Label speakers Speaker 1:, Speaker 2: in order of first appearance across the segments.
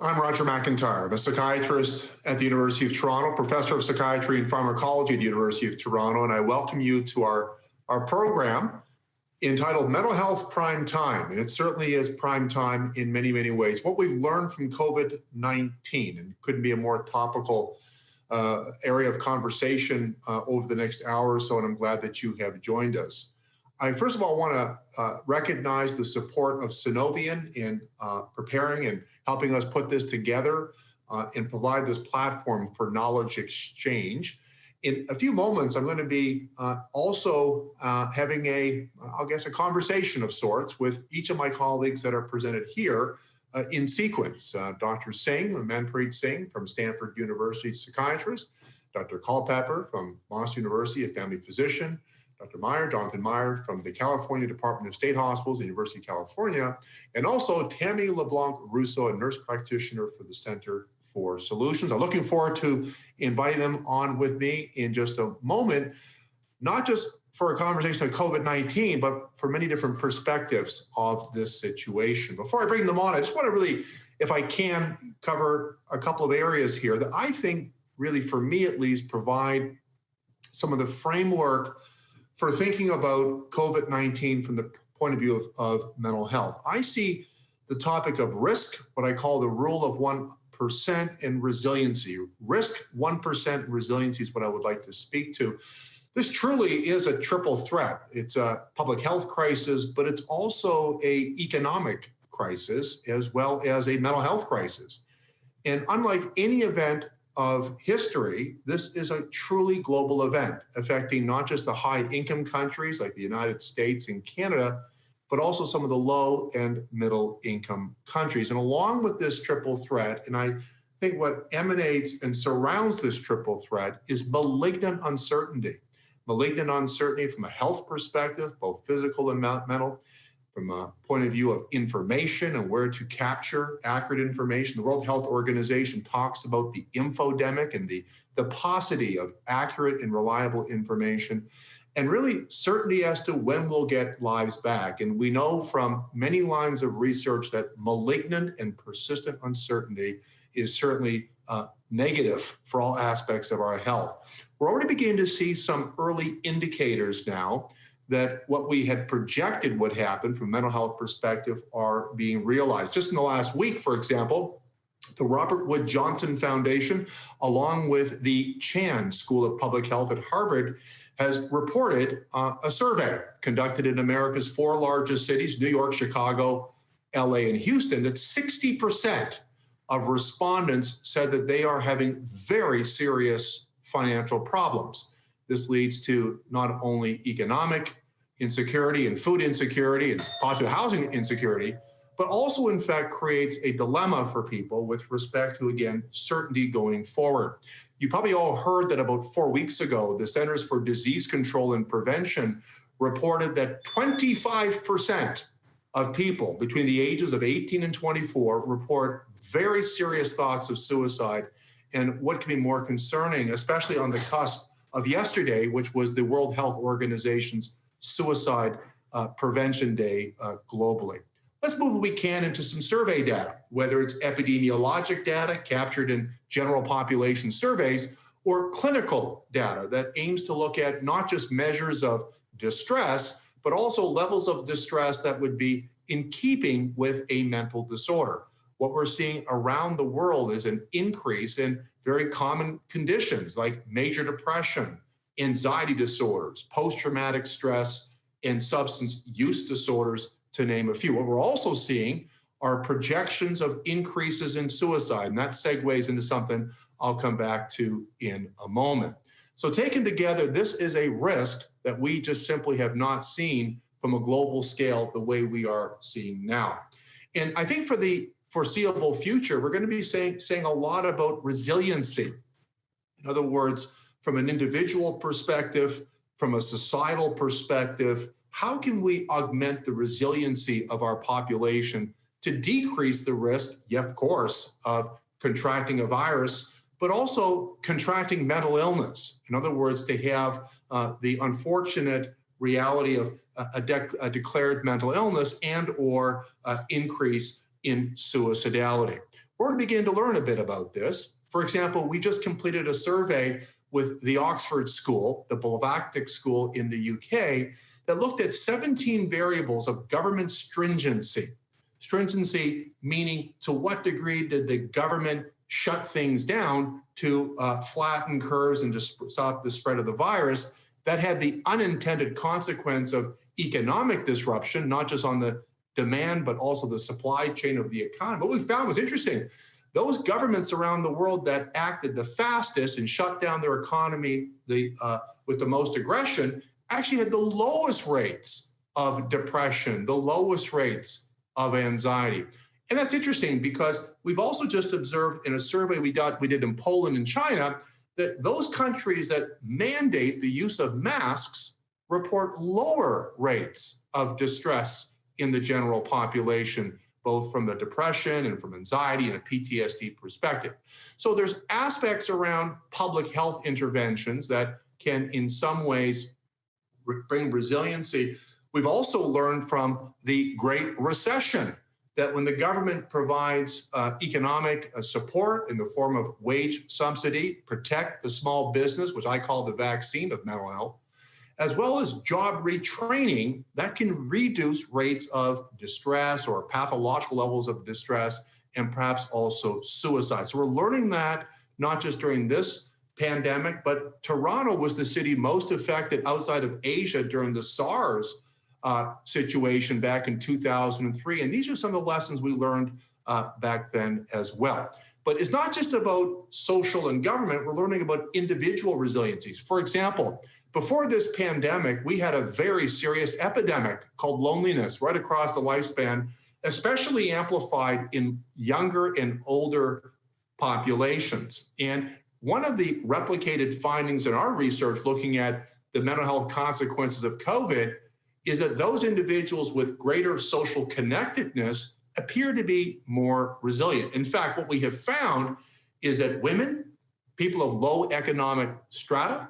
Speaker 1: I'm Dr. McIntyre. I'm a psychiatrist at the University of Toronto, professor of psychiatry and pharmacology at the University of Toronto, and I welcome you to our program entitled Mental Health Primetime. And it certainly is prime time in many, many ways. What we've learned from COVID-19, and couldn't be a more topical area of conversation over the next hour or so, and I'm glad that you have joined us. I first of all want to recognize the support of Synovian in preparing and helping us put this together and provide this platform for knowledge exchange. In a few moments, I'm going to be also having a conversation of sorts with each of my colleagues that are presented here in sequence. Dr. Singh, Manpreet Singh from Stanford University, psychiatrist. Dr. Culpepper from Moss University, a family physician. Dr.Meyer, Dr.Meyer from the California Department of State Hospitals, the University of California, and also Tammy LeBlanc-Russo, a nurse practitioner for the Center for Solutions. I'm looking forward to inviting them on with me in just a moment, not just for a conversation on COVID-19, but for many different perspectives of this situation. Before I bring them on, I just want to really, if I can, cover a couple of areas here that I think really, for me at least, provide some of the framework for thinking about COVID-19 from the point of view of mental health. I see the topic of risk, what I call the rule of 1%, and resiliency. Risk, 1%, resiliency is what I would like to speak to. This truly is a triple threat. It's a public health crisis, but it's also an economic crisis as well as a mental health crisis. And unlike any event of history, this is a truly global event affecting not just the high-income countries like the United States and Canada, but also some of the low and middle-income countries. And along with this triple threat, and I think what emanates and surrounds this triple threat is malignant uncertainty. Malignant uncertainty from a health perspective, both physical and mental, from a point of view of information and where to capture accurate information. The World Health Organization talks about the infodemic and the paucity of accurate and reliable information, and really certainty as to when we'll get lives back. And we know from many lines of research that malignant and persistent uncertainty is certainly negative for all aspects of our health. We're already beginning to see some early indicators now that what we had projected would happen from a mental health perspective are being realized. Just in the last week, for example, the Robert Wood Johnson Foundation, along with the Chan School of Public Health at Harvard, has reported a survey conducted in America's 4 largest cities, New York, Chicago, LA, and Houston, that 60% of respondents said that they are having very serious financial problems. This leads to not only economic insecurity and food insecurity and possibly housing insecurity, but also in fact creates a dilemma for people with respect to, again, certainty going forward. You probably all heard that about 4 weeks ago, the Centers for Disease Control and Prevention reported that 25% of people between the ages of 18 and 24 report very serious thoughts of suicide. And what can be more concerning, especially on the cusp of yesterday, which was the World Health Organization's Suicide Prevention Day globally. Let's move, if we can, into some survey data, whether it's epidemiologic data captured in general population surveys or clinical data that aims to look at not just measures of distress, but also levels of distress that would be in keeping with a mental disorder. What we're seeing around the world is an increase in very common conditions like major depression, anxiety disorders, post-traumatic stress, and substance use disorders, to name a few. What we're also seeing are projections of increases in suicide, and that segues into something I'll come back to in a moment. So taken together, this is a risk that we just simply have not seen from a global scale the way we are seeing now. And I think for the foreseeable future, we're going to be saying a lot about resiliency. In other words, from an individual perspective, from a societal perspective, how can we augment the resiliency of our population to decrease the risk, yeah, of course, of contracting a virus, but also contracting mental illness? In other words, to have the unfortunate reality of a declared mental illness and or increase in suicidality. we're beginning to learn a bit about this. For example, we just completed a survey with the Oxford School, the Blavatsky School in the UK, that looked at 17 variables of government stringency. Stringency meaning to what degree did the government shut things down to flatten curves and to stop the spread of the virus, that had the unintended consequence of economic disruption, not just on the demand, but also the supply chain of the economy. What we found was interesting. Those governments around the world that acted the fastest and shut down their economy with the most aggression actually had the lowest rates of depression, the lowest rates of anxiety. And that's interesting because we've also just observed in a survey we did in Poland and China that those countries that mandate the use of masks report lower rates of distress in the general population, both from the depression and from anxiety and a PTSD perspective. So there's aspects around public health interventions that can in some ways bring resiliency. We've also learned from the Great Recession that when the government provides economic support in the form of wage subsidy, protect the small business, which I call the vaccine of mental health, as well as job retraining, that can reduce rates of distress or pathological levels of distress and perhaps also suicide. So we're learning that not just during this pandemic, but Toronto was the city most affected outside of Asia during the SARS situation back in 2003. And these are some of the lessons we learned back then as well. But it's not just about social and government, we're learning about individual resiliencies. For example, before this pandemic, we had a very serious epidemic called loneliness right across the lifespan, especially amplified in younger and older populations. And one of the replicated findings in our research looking at the mental health consequences of COVID is that those individuals with greater social connectedness appear to be more resilient. In fact, what we have found is that women, people of low economic strata,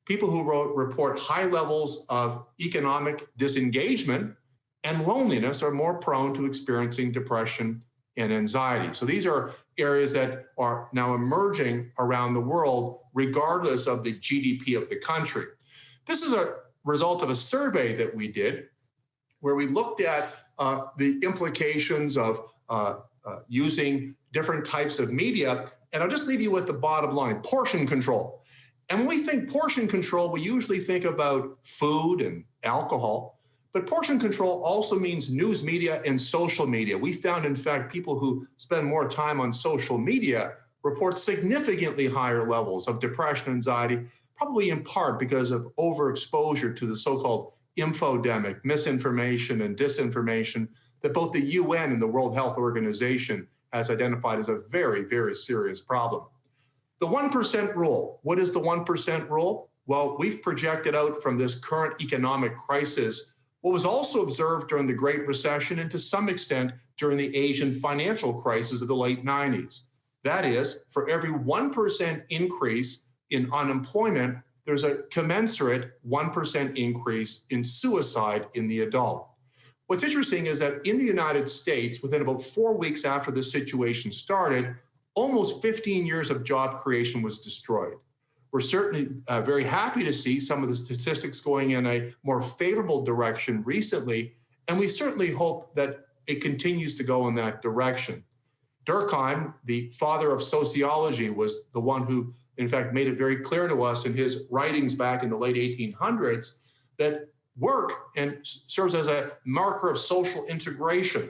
Speaker 1: people who report high levels of economic disengagement and loneliness are more prone to experiencing depression and anxiety. So these are areas that are now emerging around the world, regardless of the GDP of the country. This is a result of a survey that we did where we looked at the implications of using different types of media. And I'll just leave you with the bottom line, portion control. And when we think portion control, we usually think about food and alcohol, but portion control also means news media and social media. We found, in fact, people who spend more time on social media report significantly higher levels of depression and anxiety, probably in part because of overexposure to the so-called infodemic, misinformation and disinformation that both the UN and the World Health Organization has identified as a very, very serious problem. The 1% rule. What is the 1% rule? Well, we've projected out from this current economic crisis what was also observed during the Great Recession and to some extent during the Asian financial crisis of the late 90s. That is, for every 1% increase in unemployment, there's a commensurate 1% increase in suicide in the adult. What's interesting is that in the United States, within about 4 weeks after the situation started, almost 15 years of job creation was destroyed. We're certainly very happy to see some of the statistics going in a more favorable direction recently, and we certainly hope that it continues to go in that direction. Durkheim, the father of sociology, was the one who, in fact, made it very clear to us in his writings back in the late 1800s that work and serves as a marker of social integration.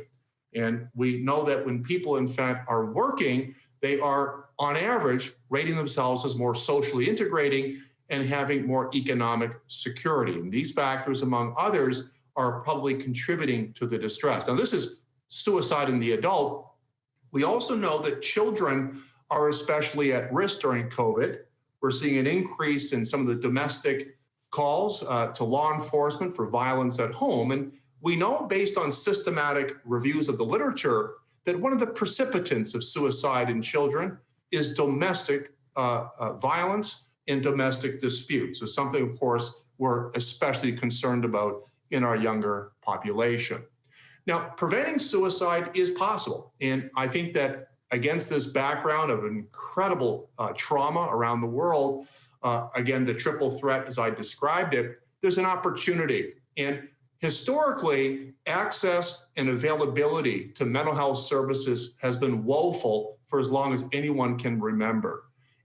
Speaker 1: And we know that when people, in fact, are working, they are, on average, rating themselves as more socially integrating and having more economic security. And these factors, among others, are probably contributing to the distress. Now, this is suicide in the adult. We also know that children are especially at risk during COVID. We're seeing an increase in some of the domestic calls to law enforcement for violence at home. And we know, based on systematic reviews of the literature, that one of the precipitants of suicide in children is domestic violence and domestic disputes. So something, of course, we're especially concerned about in our younger population. Now, preventing suicide is possible. And I think that against this background of incredible trauma around the world, again, the triple threat as I described it, there's an opportunity. And historically, access and availability to mental health services has been woeful for as long as anyone can remember.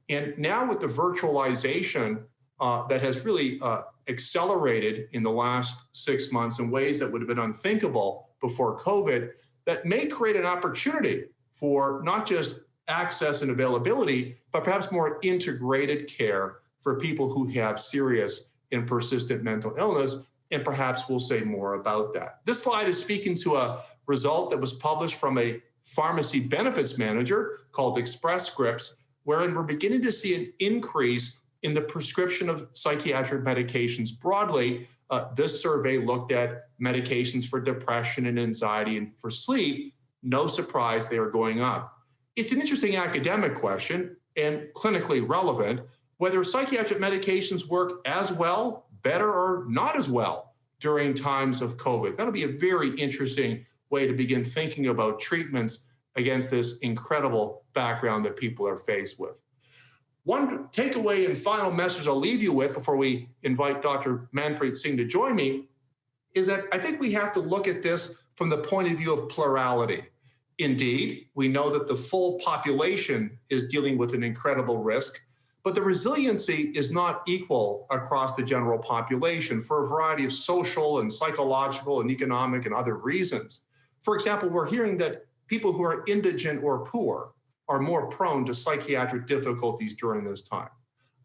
Speaker 1: And now with the virtualization that has really accelerated in the last 6 months in ways that would have been unthinkable before COVID, that may create an opportunity for not just access and availability, but perhaps more integrated care for people who have serious and persistent mental illness. And perhaps we'll say more about that. This slide is speaking to a result that was published from a pharmacy benefits manager called Express Scripts, wherein we're beginning to see an increase in the prescription of psychiatric medications broadly. This survey looked at medications for depression and anxiety and for sleep. No surprise, they are going up. It's an interesting academic question and clinically relevant whether psychiatric medications work as well, better, or not as well during times of COVID. That'll be a very interesting way to begin thinking about treatments against this incredible background that people are faced with. One takeaway and final message I'll leave you with before we invite Dr. Manpreet Singh to join me is that I think we have to look at this from the point of view of plurality. Indeed, we know that the full population is dealing with an incredible risk, but the resiliency is not equal across the general population for a variety of social and psychological and economic and other reasons. For example, we're hearing that people who are indigent or poor are more prone to psychiatric difficulties during this time.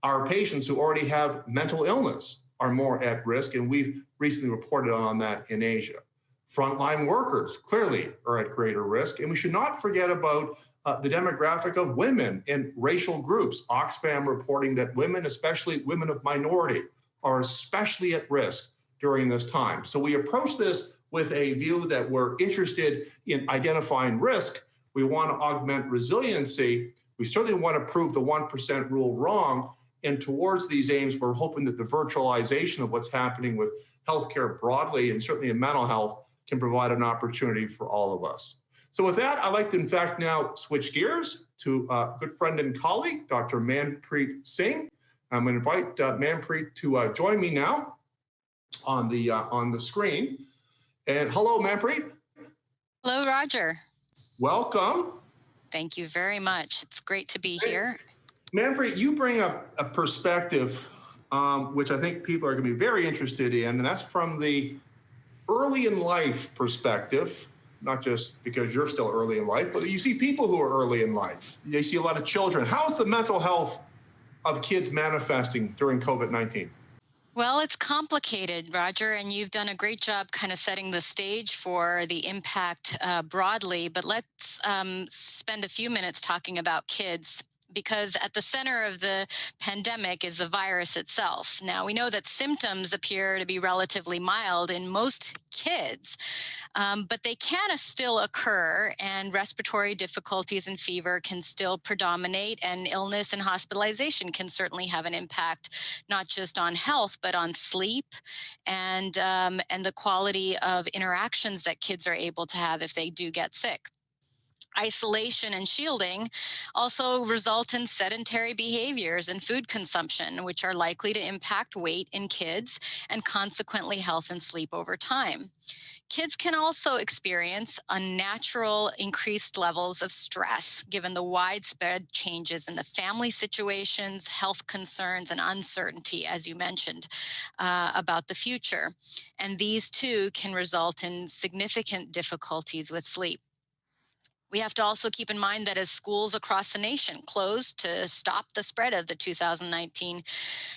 Speaker 1: Our patients who already have mental illness are more at risk, and we've recently reported on that in Asia. Frontline workers clearly are at greater risk, and we should not forget about the demographic of women and racial groups. Oxfam reporting that women, especially women of minority, are especially at risk during this time. So we approach this with a view that we're interested in identifying risk. We want to augment resiliency. We certainly want to prove the 1% rule wrong. And towards these aims, we're hoping that the virtualization of what's happening with healthcare broadly, and certainly in mental health, can provide an opportunity for all of us. So with that, I'd like to, in fact, now switch gears to a good friend and colleague, Dr. Manpreet Singh. I'm going to invite Manpreet to join me now on the screen. And hello, Manpreet.
Speaker 2: Hello, Roger.
Speaker 1: Welcome.
Speaker 2: Thank you very much. It's great to be here.
Speaker 1: Manpreet, you bring up a perspective which I think people are going to be very interested in, and that's from the early in life perspective, not just because you're still early in life, but you see people who are early in life. You see a lot of children. How's the mental health of kids manifesting during COVID-19?
Speaker 2: Well, it's complicated, Roger, and you've done a great job kind of setting the stage for the impact broadly, but let's spend a few minutes talking about kids, because at the center of the pandemic is the virus itself. Now, we know that symptoms appear to be relatively mild in most kids, but they can still occur, and respiratory difficulties and fever can still predominate, and illness and hospitalization can certainly have an impact, not just on health, but on sleep and the quality of interactions that kids are able to have if they do get sick. Isolation and shielding also result in sedentary behaviors and food consumption, which are likely to impact weight in kids and consequently health and sleep over time. Kids can also experience unnatural increased levels of stress given the widespread changes in the family situations, health concerns, and uncertainty, as you mentioned, about the future. And these too can result in significant difficulties with sleep. We have to also keep in mind that as schools across the nation closed to stop the spread of the 2019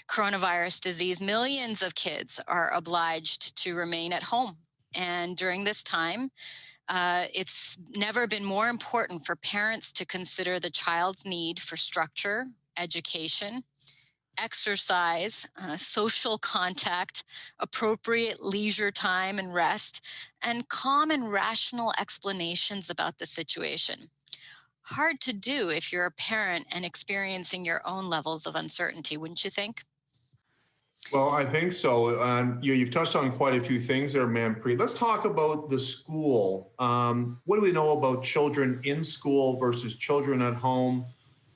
Speaker 2: coronavirus disease, millions of kids are obliged to remain at home. And during this time, it's never been more important for parents to consider the child's need for structure, education, exercise, social contact, appropriate leisure time and rest, and calm and rational explanations about the situation. Hard to do if you're a parent and experiencing your own levels of uncertainty, wouldn't you think?
Speaker 1: Well, I think so. You've touched on quite a few things there, Manpreet. Let's talk about the school. What do we know about children in school versus children at home?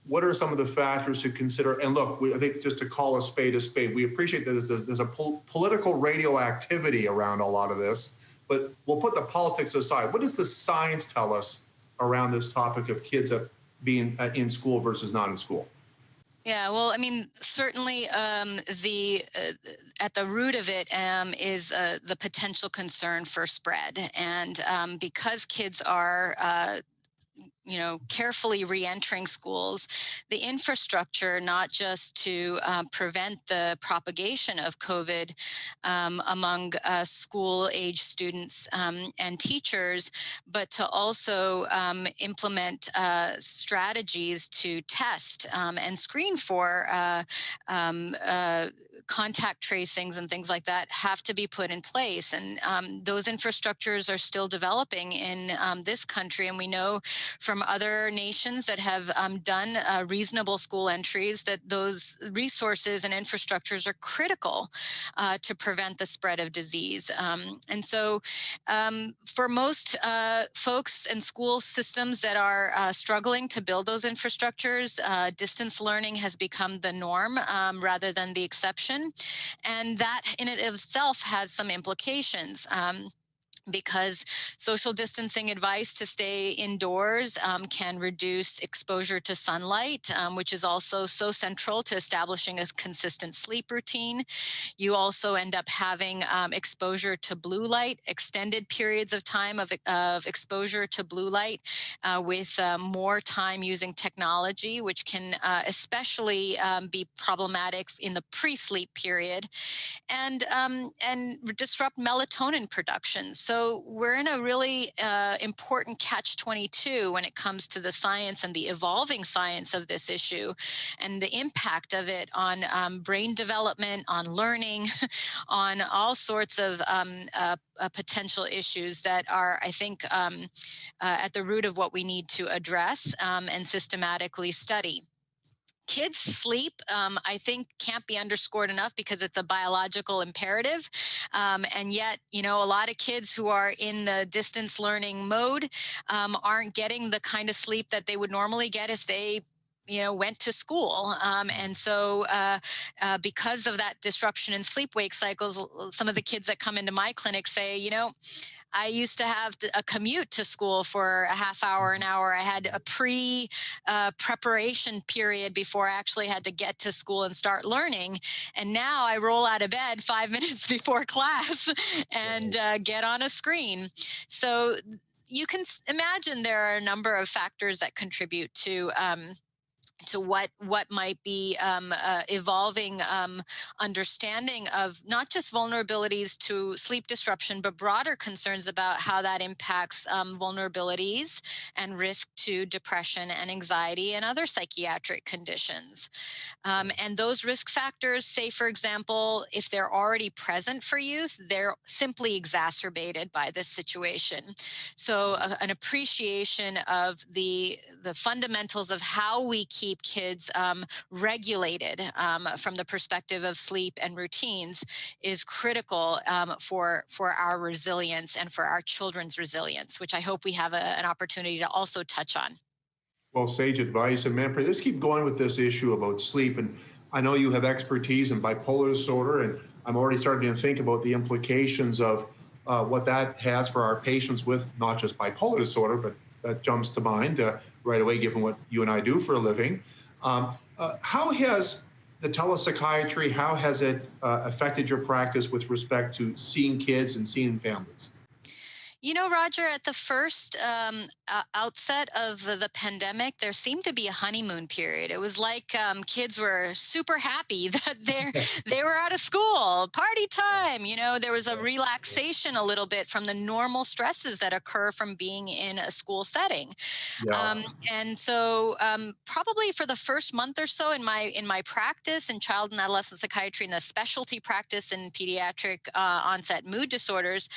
Speaker 1: What are some of the factors to consider? And look, I think just to call a spade, we appreciate that there's a political radioactivity around a lot of this, but we'll put the politics aside. What does the science tell us around this topic of kids being in school versus not in school?
Speaker 2: Yeah, well, I mean, certainly the at the root of it is the potential concern for spread, and because kids are carefully re-entering schools, the infrastructure, not just to prevent the propagation of COVID among school age students and teachers, but to also implement strategies to test and screen for contact tracings and things like that have to be put in place. And those infrastructures are still developing in this country. And we know from other nations that have done reasonable school entries that those resources and infrastructures are critical to prevent the spread of disease. And so for most folks and school systems that are struggling to build those infrastructures, distance learning has become the norm rather than the exception. And that in it itself has some implications. Because social distancing advice to stay indoors can reduce exposure to sunlight, which is also so central to establishing a consistent sleep routine. You also end up having exposure to blue light, extended periods of time of exposure to blue light with more time using technology, which can especially be problematic in the pre-sleep period and disrupt melatonin production. So we're in a really important catch-22 when it comes to the science and the evolving science of this issue and the impact of it on brain development, on learning, on all sorts of potential issues that are, I think, at the root of what we need to address and systematically study. Kids sleep, I think, can't be underscored enough because it's a biological imperative. And yet, a lot of kids who are in the distance learning mode aren't getting the kind of sleep that they would normally get if they went to school. And so because of that disruption in sleep wake cycles, some of the kids that come into my clinic say, I used to have a commute to school for a half hour, an hour. I had a preparation period before I actually had to get to school and start learning. And now I roll out of bed 5 minutes before class and get on a screen. So you can imagine there are a number of factors that contribute to what might be evolving understanding of not just vulnerabilities to sleep disruption, but broader concerns about how that impacts vulnerabilities and risk to depression and anxiety and other psychiatric conditions. And those risk factors, say, for example, if they're already present for youth, they're simply exacerbated by this situation. So an appreciation of the fundamentals of how we keep kids regulated from the perspective of sleep and routines is critical for our resilience and for our children's resilience, which I hope we have an opportunity to also touch on.
Speaker 1: Well, sage advice. And Manpreet, let's keep going with this issue about sleep. And I know you have expertise in bipolar disorder, and I'm already starting to think about the implications of what that has for our patients with not just bipolar disorder, but that jumps to mind right away, given what you and I do for a living. How has the telepsychiatry, how has it affected your practice with respect to seeing kids and seeing families?
Speaker 2: Roger, at the first outset of the pandemic, there seemed to be a honeymoon period. It was like kids were super happy that they were out of school, party time. There was a relaxation a little bit from the normal stresses that occur from being in a school setting.
Speaker 1: Yeah.
Speaker 2: And so probably for the first month or so in my practice in child and adolescent psychiatry and a specialty practice in pediatric onset mood disorders,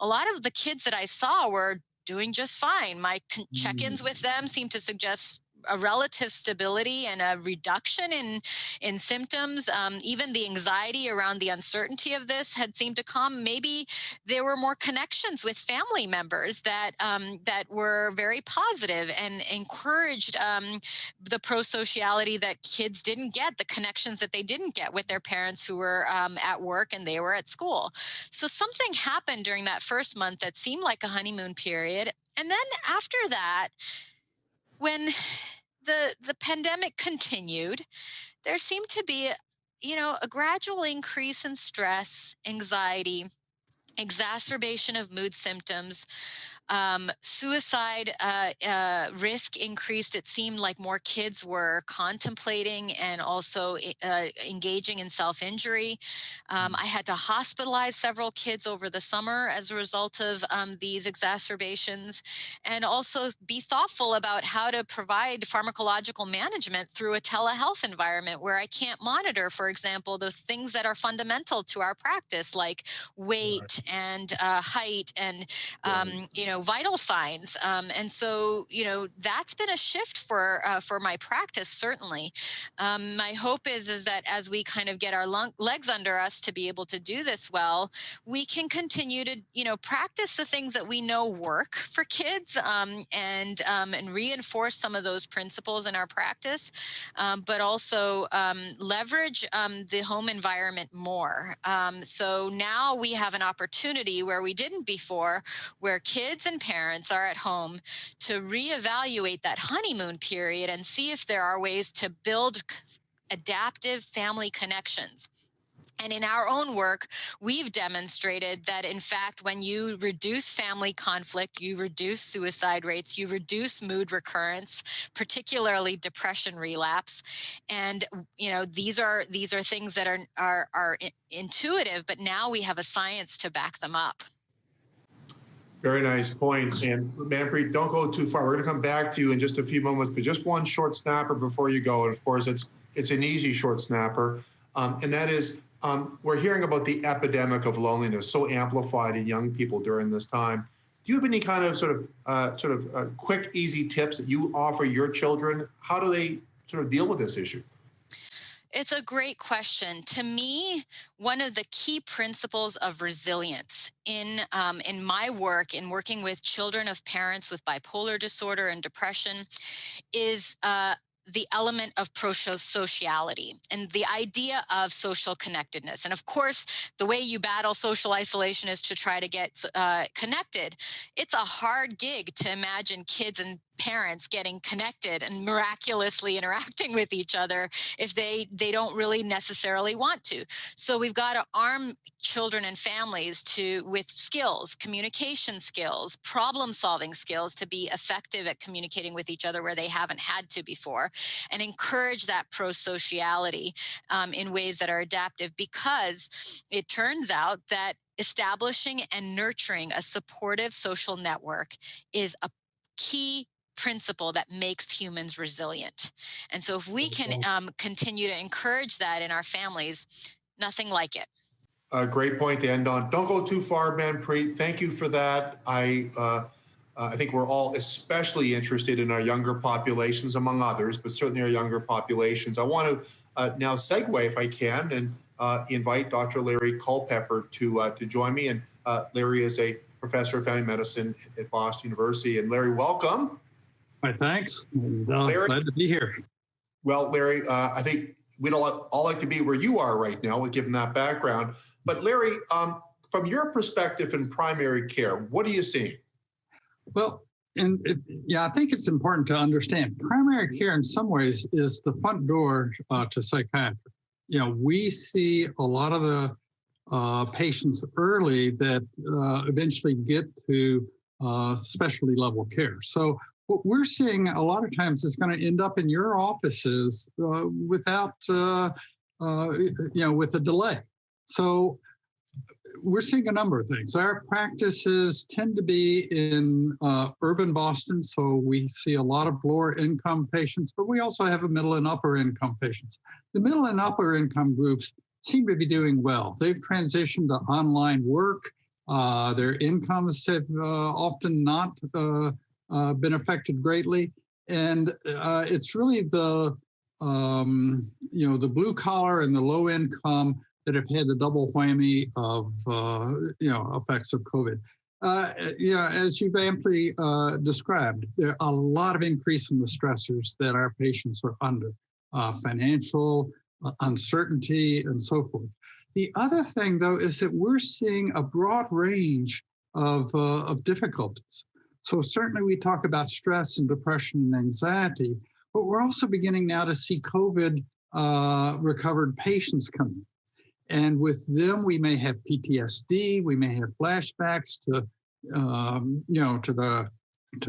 Speaker 2: a lot of the kids that I saw were doing just fine. My check-ins with them seemed to suggest a relative stability and a reduction in symptoms. Even the anxiety around the uncertainty of this had seemed to calm. Maybe there were more connections with family members that were very positive and encouraged the pro-sociality that kids didn't get, the connections that they didn't get with their parents who were at work and they were at school. So something happened during that first month that seemed like a honeymoon period. And then after that, when the pandemic continued, there seemed to be, a gradual increase in stress, anxiety, exacerbation of mood symptoms. Suicide risk increased. It seemed like more kids were contemplating and also engaging in self-injury. I had to hospitalize several kids over the summer as a result of these exacerbations, and also be thoughtful about how to provide pharmacological management through a telehealth environment where I can't monitor, for example, those things that are fundamental to our practice, like weight and height and vital signs. And so, that's been a shift for my practice, certainly. My hope is that as we kind of get our legs under us to be able to do this well, we can continue to, practice the things that we know work for kids, and reinforce some of those principles in our practice, but also leverage the home environment more. So now we have an opportunity where we didn't before, where kids and parents are at home to reevaluate that honeymoon period and see if there are ways to build adaptive family connections. And in our own work, we've demonstrated that, in fact, when you reduce family conflict, you reduce suicide rates, you reduce mood recurrence, particularly depression relapse. And, these are things that are intuitive, but now we have a science to back them up.
Speaker 1: Very nice point. And Manpreet, don't go too far. We're going to come back to you in just a few moments, but just one short snapper before you go. And of course, it's an easy short snapper. And that is, we're hearing about the epidemic of loneliness so amplified in young people during this time. Do you have any kind of sort of quick, easy tips that you offer your children? How do they sort of deal with this issue?
Speaker 2: It's a great question. To me, one of the key principles of resilience in my work, in working with children of parents with bipolar disorder and depression, is the element of prosociality and the idea of social connectedness. And of course, the way you battle social isolation is to try to get connected. It's a hard gig to imagine kids and parents getting connected and miraculously interacting with each other if they don't really necessarily want to. So we've got to arm children and families with skills, communication skills, problem solving skills to be effective at communicating with each other where they haven't had to before, and encourage that prosociality in ways that are adaptive, because it turns out that establishing and nurturing a supportive social network is a key principle that makes humans resilient. And so if we can continue to encourage that in our families, nothing like it.
Speaker 1: A great point to end on. Don't go too far, Manpreet. Thank you for that. I think we're all especially interested in our younger populations, among others, but certainly our younger populations. I want to now segue, if I can, and invite Dr. Larry Culpepper to join me. And Larry is a professor of family medicine at Boston University. And Larry, welcome.
Speaker 3: Hi, thanks. Larry, glad to be here.
Speaker 1: Well, Larry, I think we'd all like to be where you are right now, given that background. But Larry, from your perspective in primary care, what are you seeing?
Speaker 3: Well, I think it's important to understand primary care in some ways is the front door to psychiatry. We see a lot of the patients early that eventually get to specialty level care. So what we're seeing a lot of times is going to end up in your offices without, with a delay. So we're seeing a number of things. Our practices tend to be in urban Boston, so we see a lot of lower income patients, but we also have a middle and upper income patients. The middle and upper income groups seem to be doing well. They've transitioned to online work. Their incomes have often not been affected greatly. And it's really the the blue collar and the low income that have had the double whammy of effects of COVID. As you've amply described, there are a lot of increase in the stressors that our patients are under, financial uncertainty and so forth. The other thing, though, is that we're seeing a broad range of difficulties. So certainly we talk about stress and depression and anxiety, but we're also beginning now to see COVID recovered patients coming. And with them, we may have PTSD, we may have flashbacks to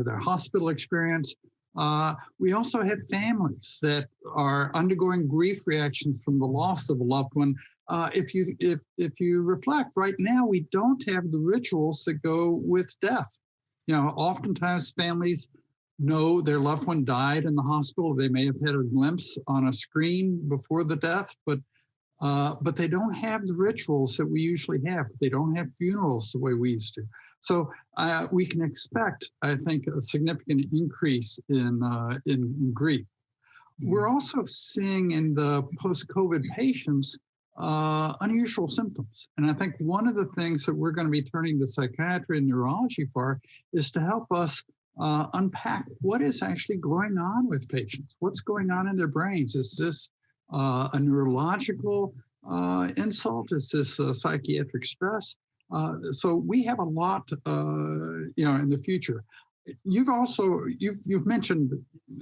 Speaker 3: their hospital experience. We also have families that are undergoing grief reactions from the loss of a loved one. If you reflect, right now we don't have the rituals that go with death. Oftentimes families know their loved one died in the hospital. They may have had a glimpse on a screen before the death, but they don't have the rituals that we usually have. They don't have funerals the way we used to. So we can expect, I think, a significant increase in grief. We're also seeing in the post-COVID patients unusual symptoms. And I think one of the things that we're going to be turning to psychiatry and neurology for is to help us unpack what is actually going on with patients. What's going on in their brains? Is this a neurological insult? Is this psychiatric stress? So we have a lot, in the future. You've mentioned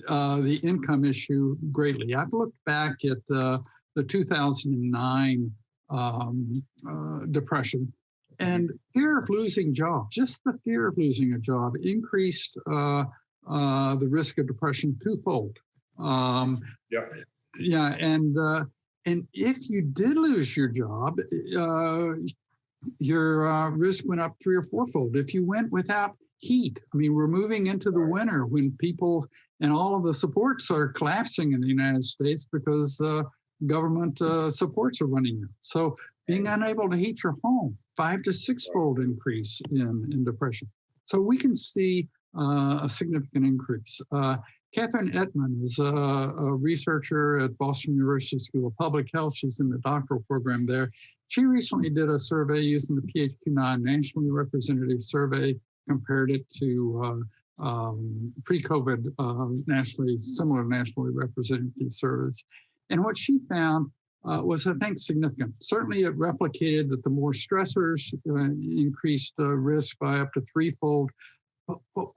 Speaker 3: the income issue greatly. I've looked back at the 2009 depression, and fear of losing jobs, just the fear of losing a job, increased the risk of depression twofold. Yeah, and if you did lose your job, your risk went up 3 or 4-fold. If you went without heat, I mean, we're moving into the winter when people and all of the supports are collapsing in the United States because government supports are running out. So being unable to heat your home, 5 to 6-fold increase in depression. So we can see a significant increase. Catherine Ettman is a researcher at Boston University School of Public Health. She's in the doctoral program there. She recently did a survey using the PHQ-9 nationally representative survey, compared it to pre-COVID similar nationally representative surveys. And what she found was, I think, significant. Certainly it replicated that the more stressors increased risk by up to 3-fold. But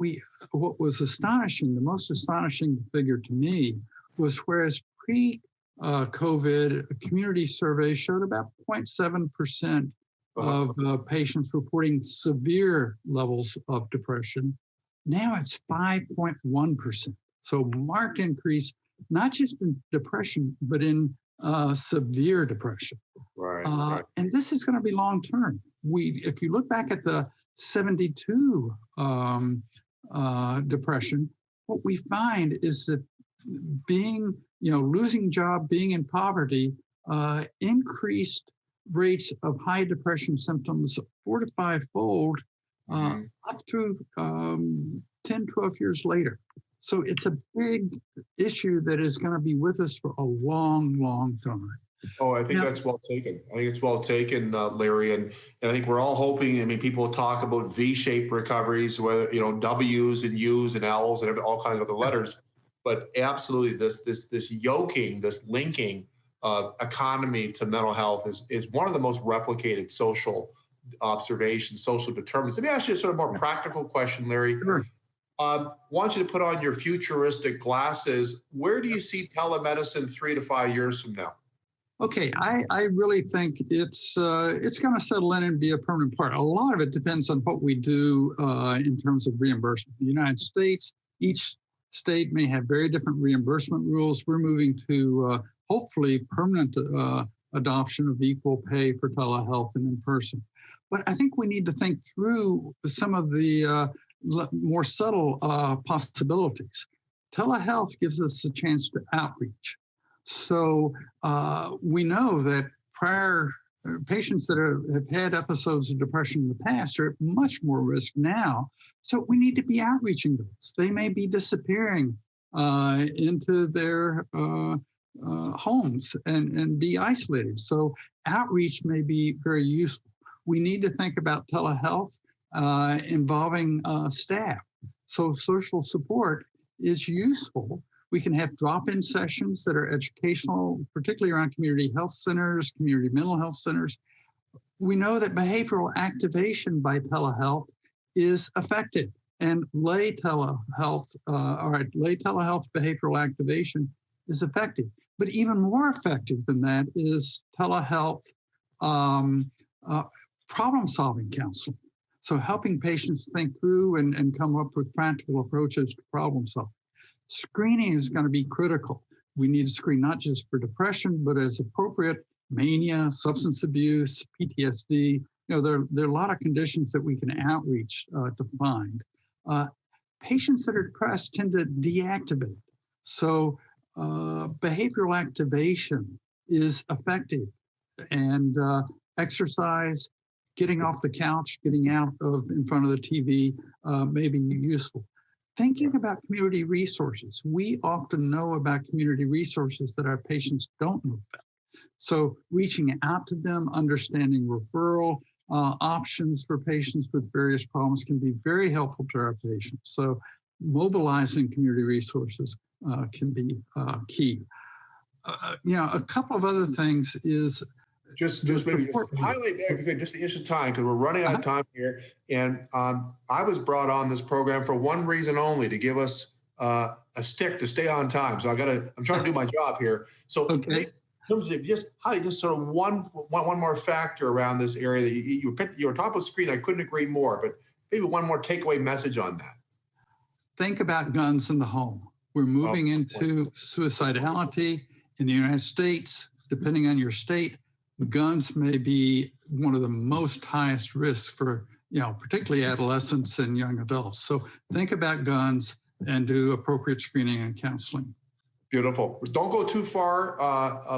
Speaker 3: what was astonishing, the most astonishing figure to me, was whereas pre-COVID community surveys showed about 0.7% of patients reporting severe levels of depression. Now it's 5.1%. So marked increase, not just in depression, but in severe depression.
Speaker 1: Right.
Speaker 3: And this is going to be long-term. If you look back at the 72 depression, what we find is that losing job, being in poverty, increased rates of high depression symptoms 4 to 5-fold up through 10, 12 years later. So it's a big issue that is going to be with us for a long, long time.
Speaker 1: Oh, I think that's well taken. I think it's well taken, Larry. And I think we're all hoping, I mean, people talk about V-shaped recoveries, whether, W's and U's and L's and all kinds of other letters. But absolutely, this yoking, this linking economy to mental health is one of the most replicated social observations, social determinants. Let me ask you a sort of more practical question, Larry.
Speaker 3: Sure.
Speaker 1: Want you to put on your futuristic glasses. Where do you see telemedicine 3 to 5 years from now?
Speaker 3: Okay, I really think it's going to settle in and be a permanent part. A lot of it depends on what we do in terms of reimbursement. In the United States, each state may have very different reimbursement rules. We're moving to hopefully permanent adoption of equal pay for telehealth and in person. But I think we need to think through some of the more subtle possibilities. Telehealth gives us a chance to outreach. So we know that prior patients that have had episodes of depression in the past are at much more risk now. So we need to be outreaching those. They may be disappearing into their homes and be isolated. So outreach may be very useful. We need to think about telehealth involving staff. So social support is useful. We can have drop-in sessions that are educational, particularly around community health centers, community mental health centers. We know that behavioral activation by telehealth is effective, and lay telehealth behavioral activation is effective. But even more effective than that is telehealth problem-solving counseling. So helping patients think through and come up with practical approaches to problem solving. Screening is going to be critical. We need to screen not just for depression, but as appropriate, mania, substance abuse, PTSD. There are a lot of conditions that we can outreach to find. Patients that are depressed tend to deactivate. So behavioral activation is effective, and exercise, getting off the couch, getting out of in front of the TV may be useful. Thinking about community resources. We often know about community resources that our patients don't know about. So reaching out to them, understanding referral options for patients with various problems can be very helpful to our patients. So mobilizing community resources can be key. A couple of other things is
Speaker 1: just highlight that, just the issue of time, because we're running out of time here. And I was brought on this program for one reason only, to give us a stick to stay on time. So I'm trying to do my job here. So okay. In terms of just sort of one more factor around this area that you were top of screen, I couldn't agree more, but maybe one more takeaway message on that.
Speaker 3: Think about guns in the home. We're moving into suicidality in the United States. Depending on your state, guns may be one of the most highest risks for, particularly adolescents and young adults. So think about guns and do appropriate screening and counseling.
Speaker 1: Beautiful. Don't go too far,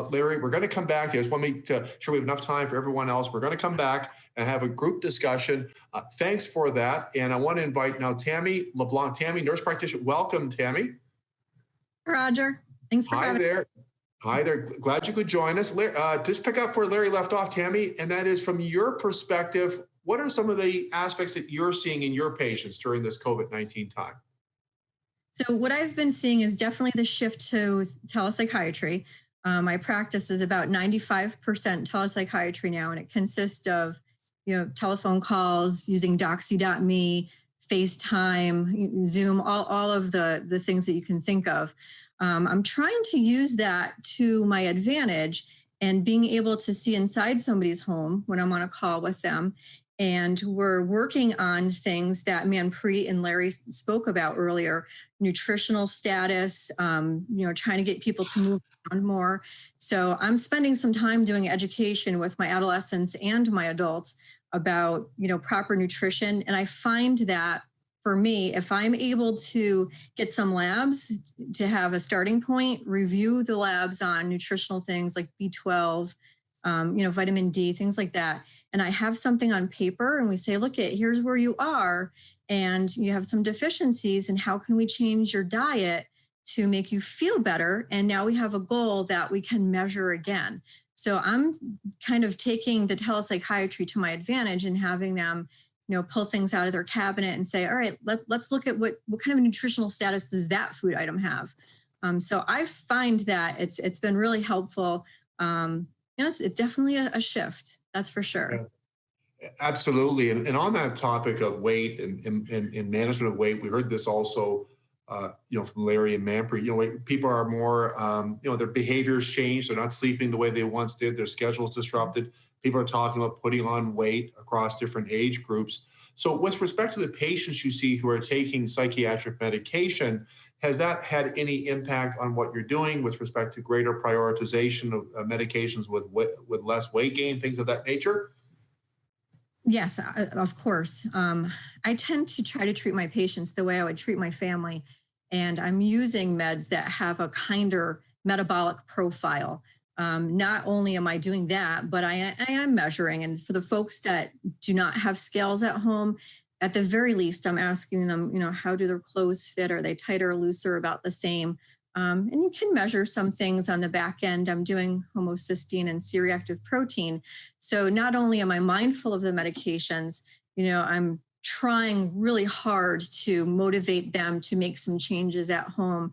Speaker 1: Larry. We're going to come back. I just want to make sure we have enough time for everyone else. We're going to come back and have a group discussion. Thanks for that. And I want to invite now Tammy LeBlanc. Tammy, nurse practitioner. Welcome, Tammy.
Speaker 4: Roger. Thanks for having me.
Speaker 1: Hi there. Glad you could join us. Just pick up where Larry left off, Tammy, and that is from your perspective, what are some of the aspects that you're seeing in your patients during this COVID-19 time?
Speaker 4: So what I've been seeing is definitely the shift to telepsychiatry. My practice is about 95% telepsychiatry now, and it consists of, telephone calls, using Doxy.me, FaceTime, Zoom, all of the things that you can think of. I'm trying to use that to my advantage and being able to see inside somebody's home when I'm on a call with them. And we're working on things that Manpreet and Larry spoke about earlier, nutritional status, trying to get people to move around more. So I'm spending some time doing education with my adolescents and my adults about, proper nutrition. And I find that for me, if I'm able to get some labs to have a starting point, review the labs on nutritional things like B12, vitamin D, things like that. And I have something on paper and we say, look, here's where you are and you have some deficiencies, and how can we change your diet to make you feel better? And now we have a goal that we can measure again. So I'm kind of taking the telepsychiatry to my advantage and having them, pull things out of their cabinet and say, all right, let's look at what kind of nutritional status does that food item have? So I find that it's been really helpful. It's definitely a shift. That's for sure.
Speaker 1: Yeah, absolutely. And on that topic of weight and management of weight, we heard this also, from Larry and Manpreet. People are more, their behaviors changed. They're not sleeping the way they once did. Their schedule's disrupted. People are talking about putting on weight across different age groups. So with respect to the patients you see who are taking psychiatric medication, has that had any impact on what you're doing with respect to greater prioritization of medications with less weight gain, things of that nature?
Speaker 4: Yes, of course. I tend to try to treat my patients the way I would treat my family. And I'm using meds that have a kinder metabolic profile. Not only am I doing that, but I am measuring. And for the folks that do not have scales at home, at the very least, I'm asking them, how do their clothes fit? Are they tighter or looser, about the same? And you can measure some things on the back end. I'm doing homocysteine and C-reactive protein. So not only am I mindful of the medications, I'm trying really hard to motivate them to make some changes at home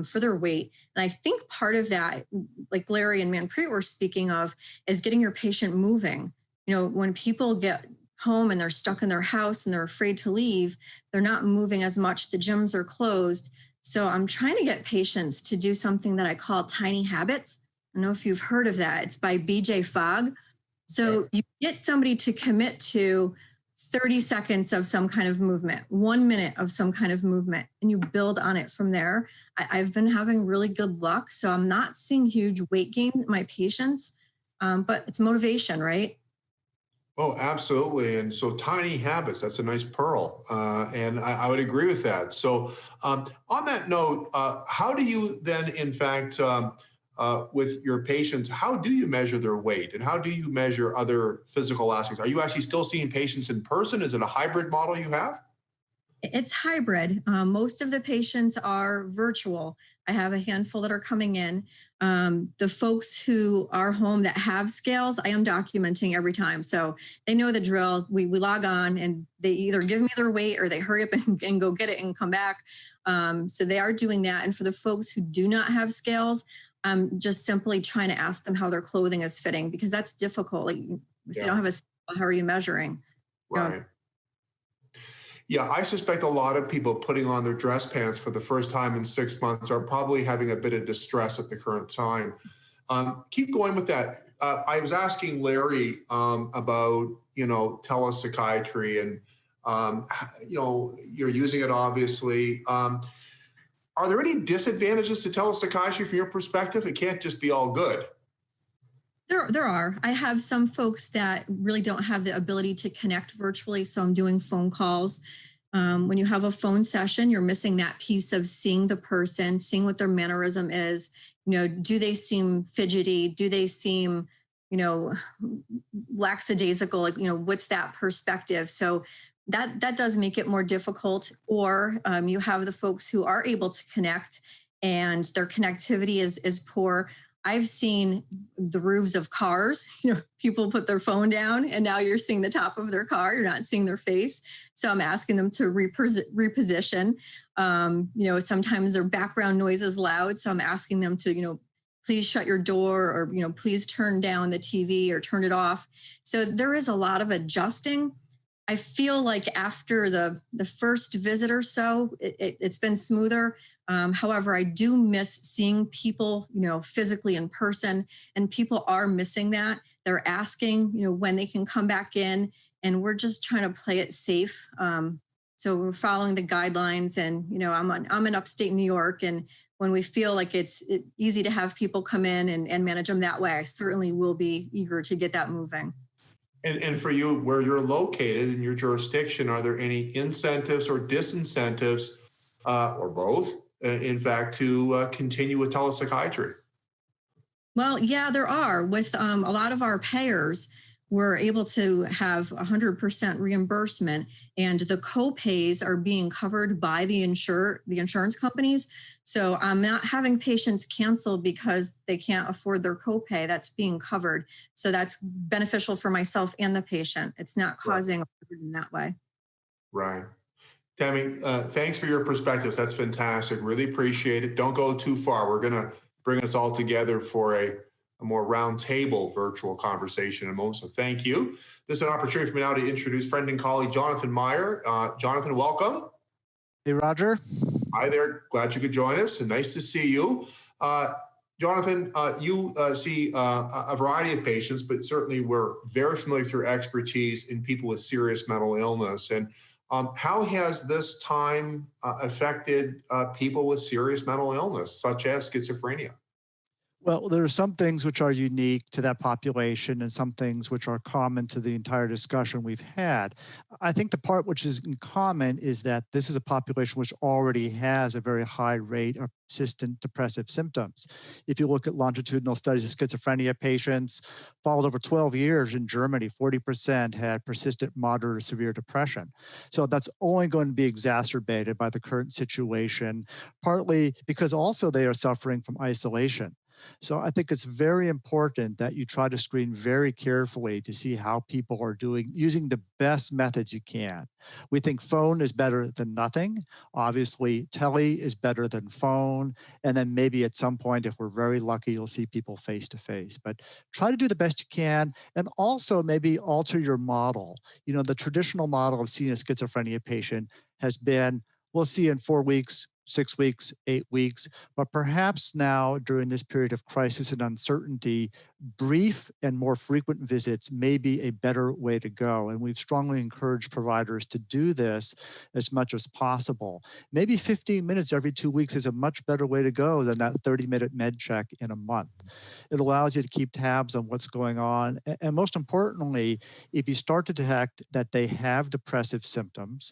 Speaker 4: for their weight. And I think part of that, like Larry and Manpreet were speaking of, is getting your patient moving. When people get home and they're stuck in their house and they're afraid to leave, they're not moving as much. The gyms are closed. So I'm trying to get patients to do something that I call tiny habits. I don't know if you've heard of that. It's by BJ Fogg. So you get somebody to commit to 30 seconds of some kind of movement, 1 minute of some kind of movement, and you build on it from there. I've been having really good luck. So I'm not seeing huge weight gain in my patients, but it's motivation, right?
Speaker 1: Oh, absolutely. And so tiny habits, that's a nice pearl. And I would agree with that. So on that note, how do you then, in fact, with your patients, how do you measure their weight and how do you measure other physical aspects? Are you actually still seeing patients in person? Is it a hybrid model you have?
Speaker 4: It's hybrid. Most of the patients are virtual. I have a handful that are coming in. The folks who are home that have scales, I am documenting every time. So they know the drill. We log on and they either give me their weight or they hurry up and go get it and come back. So they are doing that. And for the folks who do not have scales, I'm just simply trying to ask them how their clothing is fitting, because that's difficult. Like, if you don't have a scale, how are you measuring?
Speaker 1: Right. Yeah, I suspect a lot of people putting on their dress pants for the first time in 6 months are probably having a bit of distress at the current time. Keep going with that. I was asking Larry about, telepsychiatry and, you're using it obviously. Are there any disadvantages to telepsychiatry from your perspective? It can't just be all good.
Speaker 4: There are. I have some folks that really don't have the ability to connect virtually, so I'm doing phone calls. When you have a phone session, you're missing that piece of seeing the person, seeing what their mannerism is. Do they seem fidgety? Do they seem, lackadaisical? Like, what's that perspective? So that does make it more difficult. Or you have the folks who are able to connect and their connectivity is poor. I've seen the roofs of cars, people put their phone down and now you're seeing the top of their car. You're not seeing their face. So I'm asking them to reposition. Sometimes their background noise is loud. So I'm asking them to, please shut your door or, please turn down the TV or turn it off. So there is a lot of adjusting. I feel like after the first visit or so, it's been smoother. However, I do miss seeing people, physically in person, and people are missing that. They're asking, when they can come back in, and we're just trying to play it safe. So we're following the guidelines, and I'm in upstate New York, and when we feel like it's easy to have people come in and manage them that way, I certainly will be eager to get that moving.
Speaker 1: And for you, where you're located in your jurisdiction, are there any incentives or disincentives, or both, in fact, to continue with telepsychiatry?
Speaker 4: Well, yeah, there are. With a lot of our payers, we're able to have 100% reimbursement, and the co-pays are being covered by the insurance companies. So I'm not having patients cancel because they can't afford their copay. That's being covered. So that's beneficial for myself and the patient. It's not causing a burden in that way.
Speaker 1: Right. Tammy, thanks for your perspectives. That's fantastic. Really appreciate it. Don't go too far. We're going to bring us all together for a more roundtable virtual conversation in a moment. So thank you. This is an opportunity for me now to introduce friend and colleague Dr.Meyer. Jonathan, welcome.
Speaker 5: Hey, Roger.
Speaker 1: Hi there. Glad you could join us, and nice to see you. Jonathan, you see a variety of patients, but certainly we're very familiar with your expertise in people with serious mental illness. And how has this time affected people with serious mental illness, such as schizophrenia?
Speaker 5: Well, there are some things which are unique to that population and some things which are common to the entire discussion we've had. I think the part which is in common is that this is a population which already has a very high rate of persistent depressive symptoms. If you look at longitudinal studies of schizophrenia patients, followed over 12 years in Germany, 40% had persistent moderate or severe depression. So that's only going to be exacerbated by the current situation, partly because also they are suffering from isolation. So I think it's very important that you try to screen very carefully to see how people are doing using the best methods you can. We think phone is better than nothing. Obviously, tele is better than phone. And then maybe at some point, if we're very lucky, you'll see people face to face. But try to do the best you can and also maybe alter your model. You know, the traditional model of seeing a schizophrenia patient has been, we'll see in 4 weeks, 6 weeks, 8 weeks, but perhaps now during this period of crisis and uncertainty, brief and more frequent visits may be a better way to go. And we've strongly encouraged providers to do this as much as possible. Maybe 15 minutes every 2 weeks is a much better way to go than that 30-minute med check in a month. It allows you to keep tabs on what's going on. And most importantly, if you start to detect that they have depressive symptoms,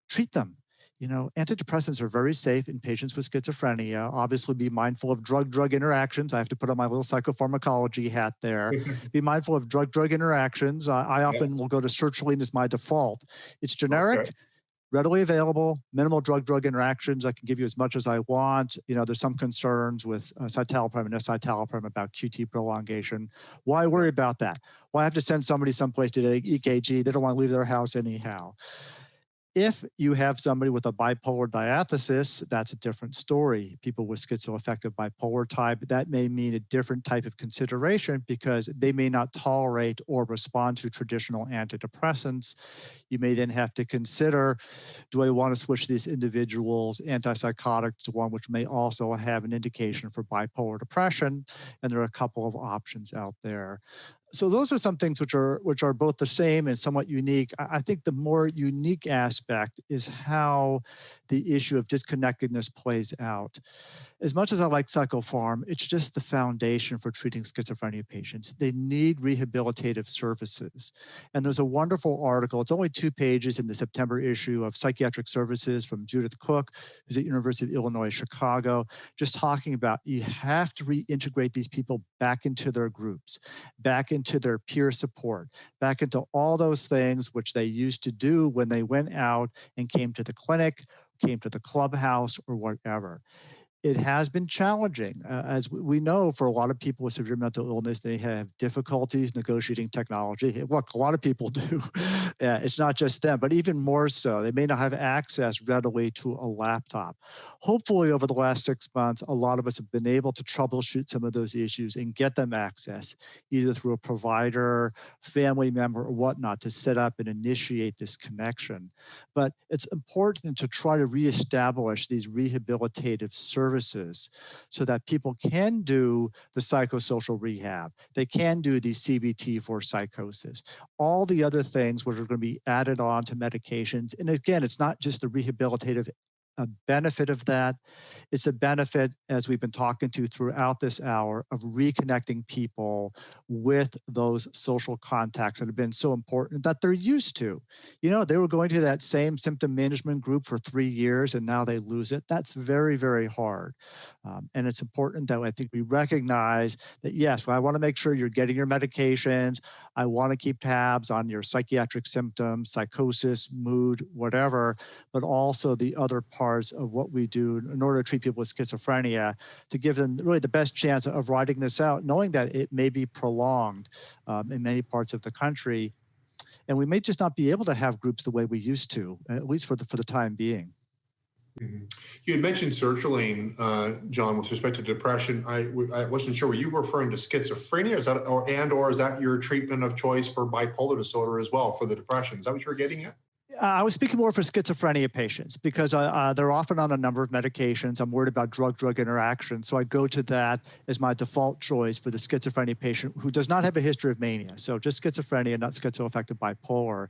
Speaker 5: treat them. You know, antidepressants are very safe in patients with schizophrenia. Obviously, be mindful of drug-drug interactions. I have to put on my little psychopharmacology hat there. Be mindful of drug-drug interactions. I often will go to sertraline as my default. It's generic,
Speaker 1: Okay.
Speaker 5: readily available, minimal drug-drug interactions. I can give you as much as I want. You know, there's some concerns with citalopram and escitalopram about QT prolongation. Why worry about that? Why have to send somebody someplace to take EKG? They don't want to leave their house anyhow. If you have somebody with a bipolar diathesis, that's a different story. People with schizoaffective bipolar type, that may mean a different type of consideration because they may not tolerate or respond to traditional antidepressants. You may then have to consider, do I want to switch these individuals antipsychotic to one which may also have an indication for bipolar depression? And there are a couple of options out there. So those are some things which are both the same and somewhat unique. I think the more unique aspect is how the issue of disconnectedness plays out. As much as I like psychopharm, it's just the foundation for treating schizophrenia patients. They need rehabilitative services. And there's a wonderful article, it's only 2 pages in the September issue of Psychiatric Services from Judith Cook, who's at University of Illinois, Chicago, just talking about you have to reintegrate these people back into their groups, back into their peer support, back into all those things which they used to do when they went out and came to the clinic, came to the clubhouse, or whatever. It has been challenging. As we know, for a lot of people with severe mental illness, they have difficulties negotiating technology. Look, a lot of people do. Yeah, it's not just them, but even more so. They may not have access readily to a laptop. Hopefully, over the last 6 months, a lot of us have been able to troubleshoot some of those issues and get them access, either through a provider, family member, or whatnot, to set up and initiate this connection. But it's important to try to reestablish these rehabilitative services so that people can do the psychosocial rehab. They can do the CBT for psychosis. All the other things which are going to be added on to medications. And again, it's not just the rehabilitative benefit of that. It's a benefit, as we've been talking to throughout this hour, of reconnecting people with those social contacts that have been so important that they're used to. You know, they were going to that same symptom management group for 3 years and now they lose it. That's very, very hard. And it's important that I think we recognize that, yes, I want to make sure you're getting your medications. I want to keep tabs on your psychiatric symptoms, psychosis, mood, whatever, but also the other parts of what we do in order to treat people with schizophrenia to give them really the best chance of riding this out, knowing that it may be prolonged in many parts of the country. And we may just not be able to have groups the way we used to, at least for the time being.
Speaker 1: Mm-hmm. You had mentioned sertraline, John, with respect to depression. I wasn't sure, were you referring to schizophrenia? Is that, or is that your treatment of choice for bipolar disorder as well, for the depression? Is that what you were getting at?
Speaker 5: I was speaking more for schizophrenia patients because they're often on a number of medications. I'm worried about drug-drug interactions. So I go to that as my default choice for the schizophrenia patient who does not have a history of mania. So just schizophrenia, not schizoaffective bipolar.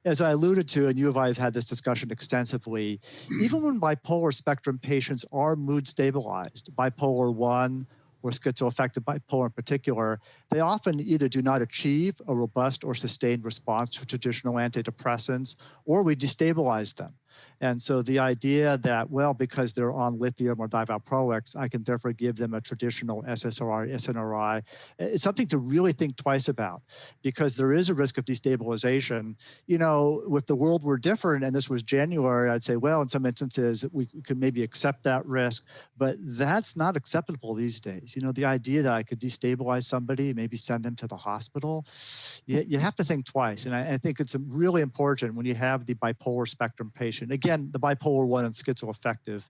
Speaker 5: As I alluded to, and you and I have had this discussion extensively, even when bipolar spectrum patients are mood stabilized, bipolar 1 or schizoaffective bipolar in particular, they often either do not achieve a robust or sustained response to traditional antidepressants, or we destabilize them. And so the idea that, well, because they're on lithium or divalproex, I can therefore give them a traditional SSRI, SNRI, it's something to really think twice about, because there is a risk of destabilization. You know, if the world were different and this was January, I'd say, well, in some instances, we could maybe accept that risk, but that's not acceptable these days. You know, the idea that I could destabilize somebody, maybe send them to the hospital, you have to think twice. And I think it's really important when you have the bipolar spectrum patient, again, the bipolar 1 and schizoaffective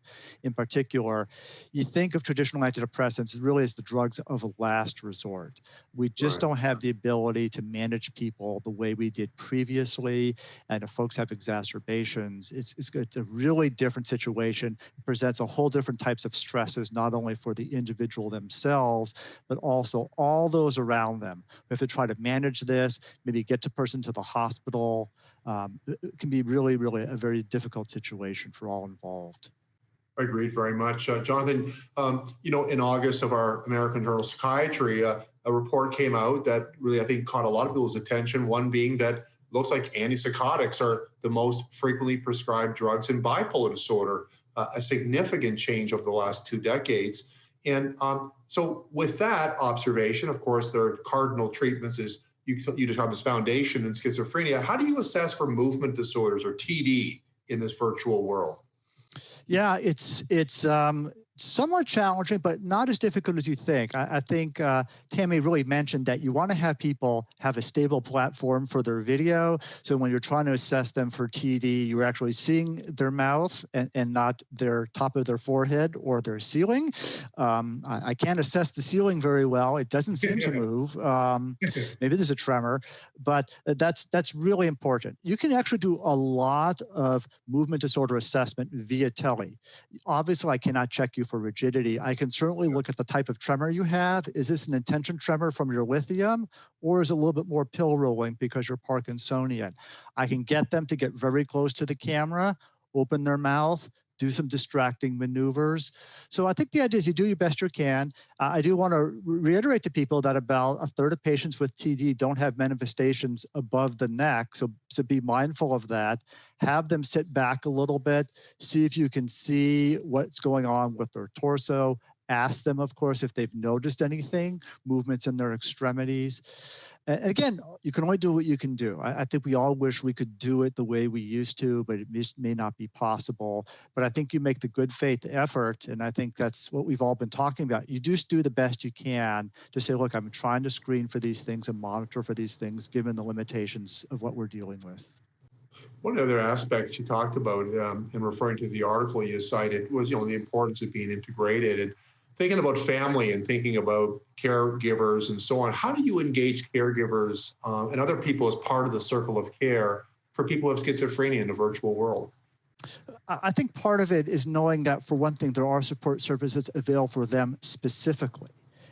Speaker 5: in particular, you think of traditional antidepressants really as the drugs of a last resort. We just don't have the ability to manage people the way we did previously. And if folks have exacerbations, it's a really different situation. It presents a whole different types of stresses, not only for the individual themselves, but also all those around them. We have to try to manage this, maybe get the person to the hospital. It can be really, really a very difficult situation for all involved.
Speaker 1: Agreed very much. Jonathan, you know, in August of our American Journal of Psychiatry, a report came out that really, I think, caught a lot of people's attention. One being that looks like antipsychotics are the most frequently prescribed drugs in bipolar disorder, a significant change over the last 2 decades. And so with that observation, of course, there are cardinal treatments as you describe as foundation in schizophrenia. How do you assess for movement disorders or TD in this virtual world?
Speaker 5: Yeah, it's somewhat challenging, but not as difficult as you think. I think Tammy really mentioned that you want to have people have a stable platform for their video. So when you're trying to assess them for TD, you're actually seeing their mouth and not their top of their forehead or their ceiling. I can't assess the ceiling very well. It doesn't seem to move. Maybe there's a tremor, but that's really important. You can actually do a lot of movement disorder assessment via tele. Obviously, I cannot check you for rigidity. I can certainly look at the type of tremor you have. Is this an intention tremor from your lithium, or is it a little bit more pill rolling because you're Parkinsonian? I can get them to get very close to the camera, open their mouth, do some distracting maneuvers. So I think the idea is you do your best you can. I do want to reiterate to people that about a third of patients with TD don't have manifestations above the neck. So be mindful of that. Have them sit back a little bit, see if you can see what's going on with their torso. Ask them, of course, if they've noticed anything, movements in their extremities. And again, you can only do what you can do. I think we all wish we could do it the way we used to, but it just may not be possible. But I think you make the good faith effort, and I think that's what we've all been talking about. You just do the best you can to say, look, I'm trying to screen for these things and monitor for these things, given the limitations of what we're dealing with.
Speaker 1: One of the other aspects you talked about in referring to the article you cited was, you know, the importance of being integrated and thinking about family and thinking about caregivers and so on. How do you engage caregivers and other people as part of the circle of care for people who have schizophrenia in a virtual world?
Speaker 5: I think part of it is knowing that, for one thing, there are support services available for them specifically.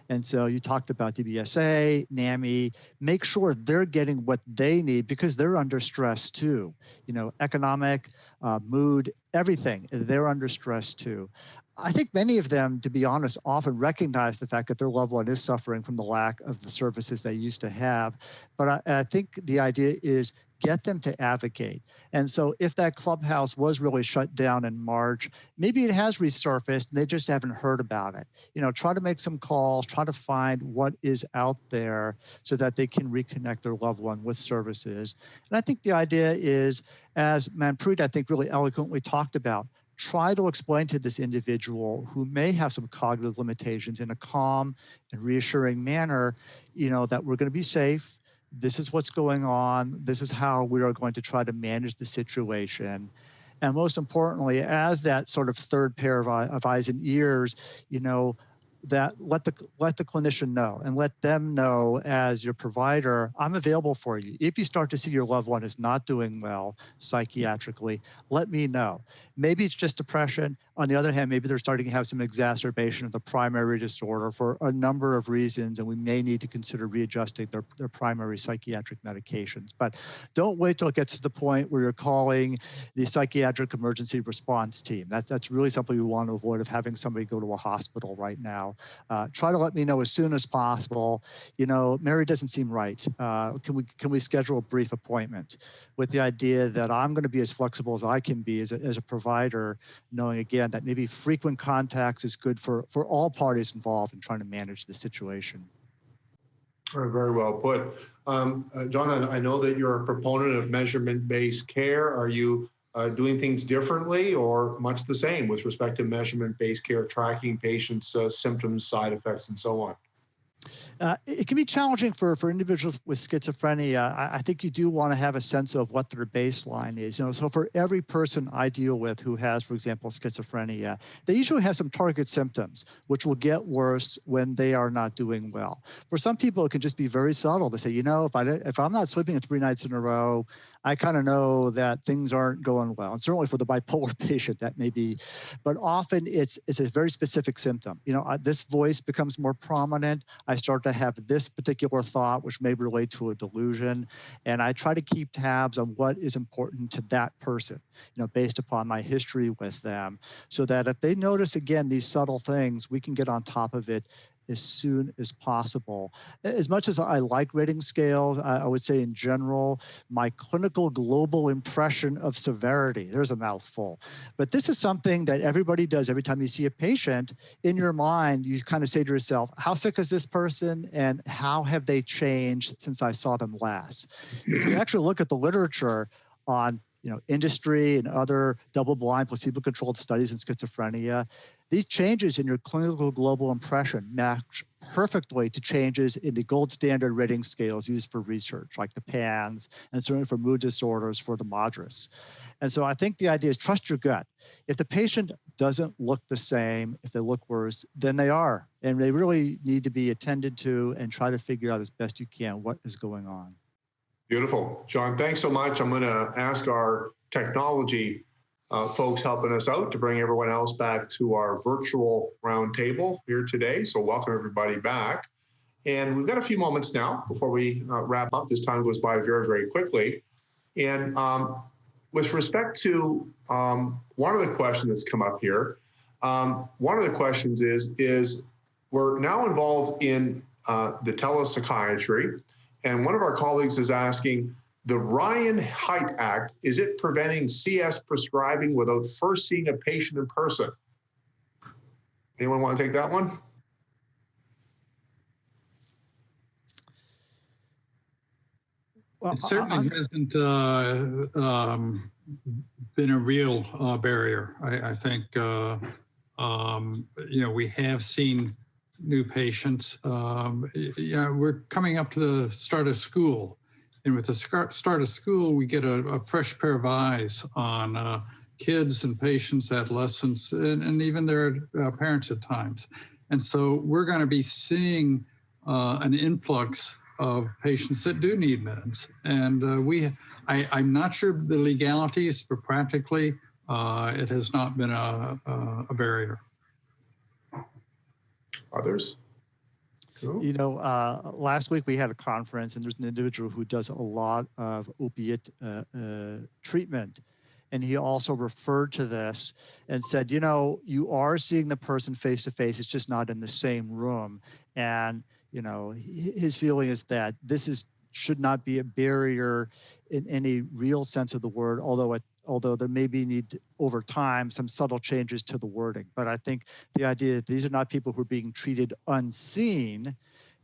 Speaker 5: And so you talked about DBSA, NAMI, make sure they're getting what they need because they're under stress too. You know, economic, mood, everything, they're under stress too. I think many of them, to be honest, often recognize the fact that their loved one is suffering from the lack of the services they used to have. But I think the idea is get them to advocate. And so if that clubhouse was really shut down in March, maybe it has resurfaced and they just haven't heard about it. You know, try to make some calls, try to find what is out there so that they can reconnect their loved one with services. And I think the idea is, as Manpreet, I think, really eloquently talked about, try to explain to this individual who may have some cognitive limitations in a calm and reassuring manner, you know, that we're going to be safe. This is what's going on. This is how we are going to try to manage the situation. And most importantly, as that sort of third pair of eyes and ears, you know, that let the clinician know and let them know as your provider, I'm available for you. If you start to see your loved one is not doing well psychiatrically, let me know. Maybe it's just depression. On the other hand, maybe they're starting to have some exacerbation of the primary disorder for a number of reasons, and we may need to consider readjusting their primary psychiatric medications. But don't wait till it gets to the point where you're calling the psychiatric emergency response team. That's really something we want to avoid, of having somebody go to a hospital right now. Try to let me know as soon as possible. You know, Mary doesn't seem right. Can we schedule a brief appointment, with the idea that I'm going to be as flexible as I can be as a provider, knowing again that maybe frequent contacts is good for all parties involved in trying to manage the situation.
Speaker 1: Very well put. John, I know that you're a proponent of measurement-based care. Are you doing things differently or much the same with respect to measurement-based care, tracking patients' symptoms, side effects, and so on?
Speaker 5: It can be challenging for individuals with schizophrenia. I think you do want to have a sense of what their baseline is. You know, so for every person I deal with who has, for example, schizophrenia, they usually have some target symptoms, which will get worse when they are not doing well. For some people, it can just be very subtle. They say, you know, if I'm not sleeping 3 nights in a row, I kind of know that things aren't going well. And certainly for the bipolar patient, that may be, but often it's a very specific symptom. You know, this voice becomes more prominent. I start to have this particular thought, which may relate to a delusion. And I try to keep tabs on what is important to that person, you know, based upon my history with them, so that if they notice, again, these subtle things, we can get on top of it as soon as possible. As much as I like rating scales, I would say in general, my clinical global impression of severity, there's a mouthful, but this is something that everybody does every time you see a patient. In your mind, you kind of say to yourself, how sick is this person and how have they changed since I saw them last? If you actually look at the literature on industry and other double-blind placebo-controlled studies in schizophrenia, these changes in your clinical global impression match perfectly to changes in the gold standard rating scales used for research, like the PANSS, and certainly for mood disorders for the MADRS. And so I think the idea is trust your gut. If the patient doesn't look the same, if they look worse, then they are. And they really need to be attended to and try to figure out as best you can what is going on.
Speaker 1: Beautiful. John, thanks so much. I'm going to ask our technology folks helping us out to bring everyone else back to our virtual roundtable here today. So welcome everybody back. And we've got a few moments now before we wrap up. This time goes by very, very quickly. And with respect to one of the questions that's come up here, one of the questions is we're now involved in the telepsychiatry. And one of our colleagues is asking, the Ryan-Haidt Act, is it preventing CS prescribing without first seeing a patient in person? Anyone want to take that one?
Speaker 3: Well, it certainly hasn't been a real barrier. I think, we have seen new patients. We're coming up to the start of school. And with the start of school, we get a fresh pair of eyes on kids and patients, adolescents, and even their parents at times. And so we're going to be seeing an influx of patients that do need meds. And I'm not sure the legalities, but practically it has not been a barrier.
Speaker 1: Others?
Speaker 5: You know, last week we had a conference and there's an individual who does a lot of opiate treatment. And he also referred to this and said, you are seeing the person face to face, it's just not in the same room. And, his feeling is that this should not be a barrier in any real sense of the word, although there may be need over time some subtle changes to the wording. But I think the idea that these are not people who are being treated unseen,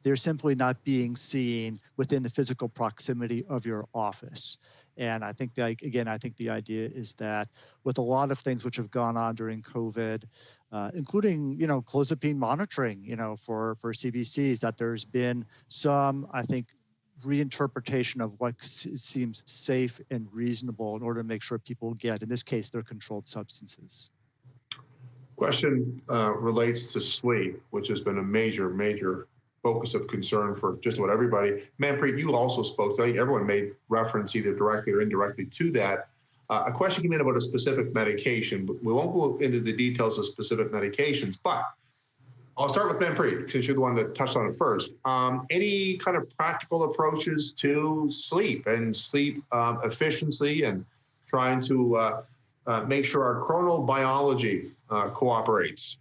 Speaker 5: they're simply not being seen within the physical proximity of your office. And I think that, again, I think the idea is that with a lot of things which have gone on during COVID, including, clozapine monitoring, for CBCs, that there's been some, I think, reinterpretation of what seems safe and reasonable in order to make sure people get, in this case, their controlled substances.
Speaker 1: Question relates to sleep, which has been a major focus of concern for just about everybody. Manpreet, you also spoke. I think everyone made reference either directly or indirectly to that. A question came in about a specific medication, but we won't go into the details of specific medications, but I'll start with Manpreet, since you're the one that touched on it first. Any kind of practical approaches to sleep and sleep efficiency and trying to make sure our chronobiology cooperates?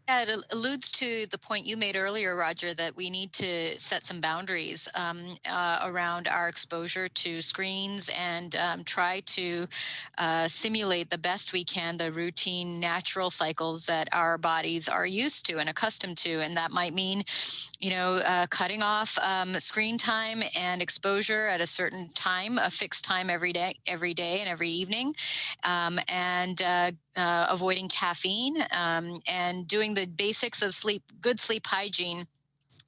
Speaker 2: Yeah, it alludes to the point you made earlier, Roger, that we need to set some boundaries around our exposure to screens and try to simulate the best we can the routine, natural cycles that our bodies are used to and accustomed to. And that might mean, cutting off screen time and exposure at a certain time, a fixed time every day and every evening, and avoiding caffeine, and doing the basics of sleep, good sleep hygiene,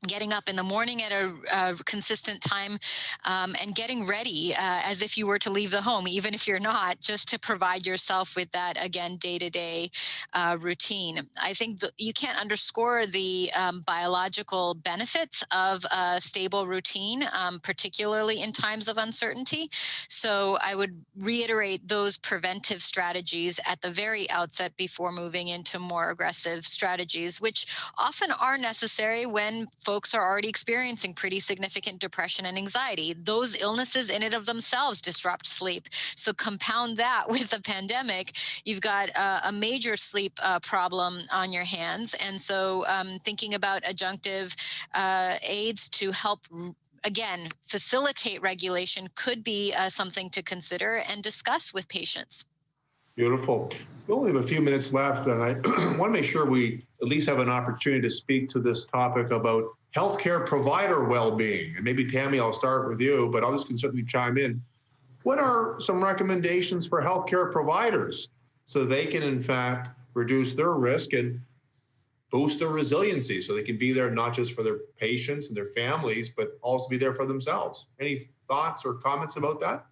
Speaker 2: getting up in the morning at a consistent time, and getting ready as if you were to leave the home, even if you're not, just to provide yourself with that, again, day-to-day routine. I think you can't underscore the biological benefits of a stable routine, particularly in times of uncertainty. So I would reiterate those preventive strategies at the very outset before moving into more aggressive strategies, which often are necessary when folks are already experiencing pretty significant depression and anxiety. Those illnesses in and of themselves disrupt sleep. So compound that with the pandemic, you've got a major sleep problem on your hands. And so thinking about adjunctive aids to help, again, facilitate regulation could be something to consider and discuss with patients.
Speaker 1: Beautiful. We only have a few minutes left, and I want to make sure we at least have an opportunity to speak to this topic about healthcare provider well-being. And maybe, Tammy, I'll start with you, but others can certainly chime in. What are some recommendations for healthcare providers so they can, in fact, reduce their risk and boost their resiliency so they can be there not just for their patients and their families, but also be there for themselves? Any thoughts or comments about that?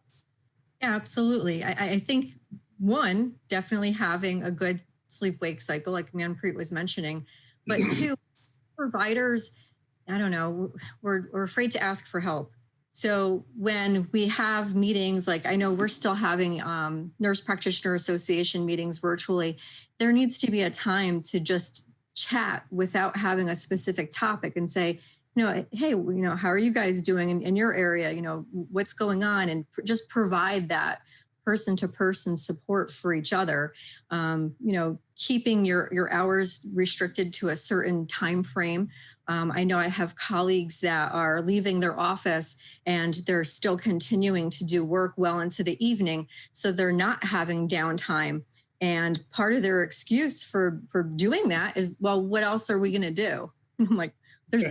Speaker 4: Yeah, absolutely. I think one, definitely having a good sleep-wake cycle, like Manpreet was mentioning, but two, providers, I don't know, we're afraid to ask for help. So when we have meetings, like I know we're still having Nurse Practitioner Association meetings virtually, there needs to be a time to just chat without having a specific topic and say, hey, how are you guys doing in your area? What's going on? And just provide that person-to-person support for each other. Keeping your hours restricted to a certain time frame. I know I have colleagues that are leaving their office and they're still continuing to do work well into the evening, so they're not having downtime. And part of their excuse for doing that is, well, what else are we going to do? I'm like, there's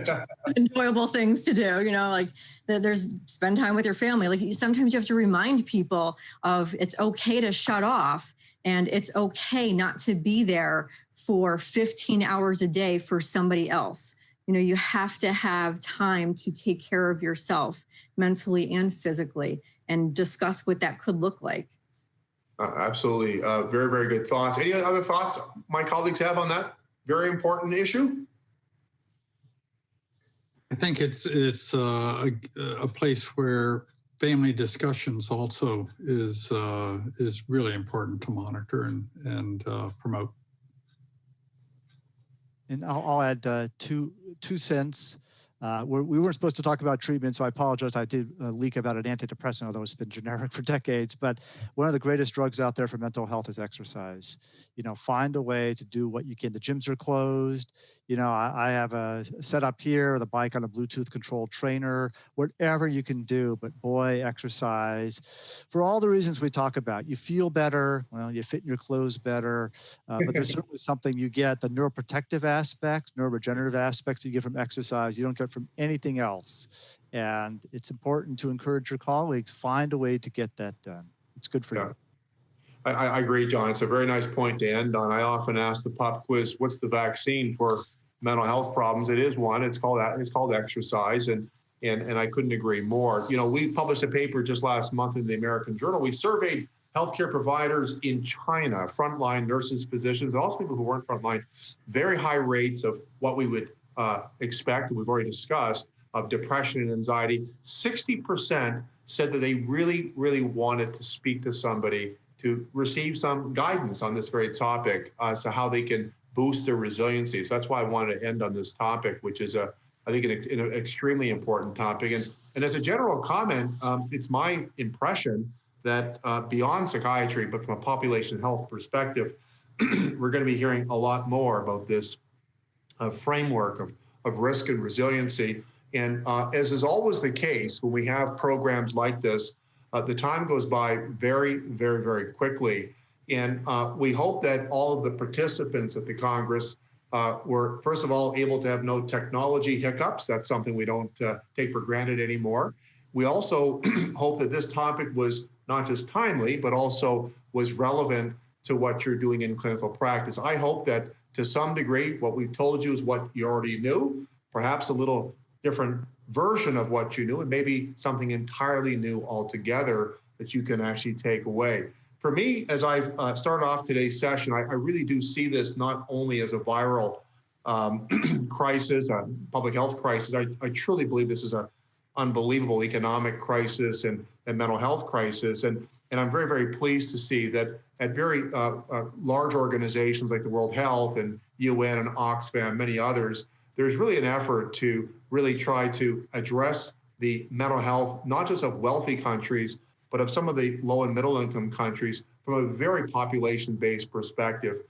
Speaker 4: enjoyable things to do, like there's spend time with your family. Like sometimes you have to remind people of it's okay to shut off and it's okay not to be there for 15 hours a day for somebody else. You have to have time to take care of yourself mentally and physically and discuss what that could look like.
Speaker 1: Absolutely. Very, very good thoughts. Any other thoughts my colleagues have on that very important issue?
Speaker 3: I think it's a place where family discussions also is really important to monitor and promote.
Speaker 5: And I'll add two cents. We weren't supposed to talk about treatment, so I apologize. I did leak about an antidepressant, although it's been generic for decades. But one of the greatest drugs out there for mental health is exercise. Find a way to do what you can. The gyms are closed. I have a setup here, the bike on a Bluetooth controlled trainer, whatever you can do. But boy, exercise for all the reasons we talk about. You feel better. Well, you fit in your clothes better. But there's certainly something you get, the neuroprotective aspects, neuroregenerative aspects you get from exercise. You don't get from anything else. And it's important to encourage your colleagues, find a way to get that done. It's good for you.
Speaker 1: I agree, John. It's a very nice point to end on. I often ask the pop quiz, what's the vaccine for mental health problems? It is one. It's called exercise. And I couldn't agree more. We published a paper just last month in the American Journal. We surveyed healthcare providers in China, frontline nurses, physicians, and also people who weren't frontline, very high rates of what we would expect, and we've already discussed, of depression and anxiety. 60% said that they really, really wanted to speak to somebody to receive some guidance on this very topic as to how they can boost their resiliency. So that's why I wanted to end on this topic, which is I think an extremely important topic. And as a general comment, it's my impression that beyond psychiatry, but from a population health perspective, we're going to be hearing a lot more about this framework of risk and resiliency. And as is always the case, when we have programs like this, the time goes by very, very, very quickly. And we hope that all of the participants at the Congress were, first of all, able to have no technology hiccups. That's something we don't take for granted anymore. We also hope that this topic was not just timely, but also was relevant to what you're doing in clinical practice. I hope that to some degree, what we've told you is what you already knew, perhaps a little different version of what you knew, and maybe something entirely new altogether that you can actually take away. For me, as I started off today's session, I really do see this not only as a viral crisis, a public health crisis. I truly believe this is an unbelievable economic crisis and mental health crisis. And I'm very, very pleased to see that at very large organizations like the World Health and UN and Oxfam, many others, there's really an effort to really try to address the mental health, not just of wealthy countries, but of some of the low and middle income countries from a very population-based perspective.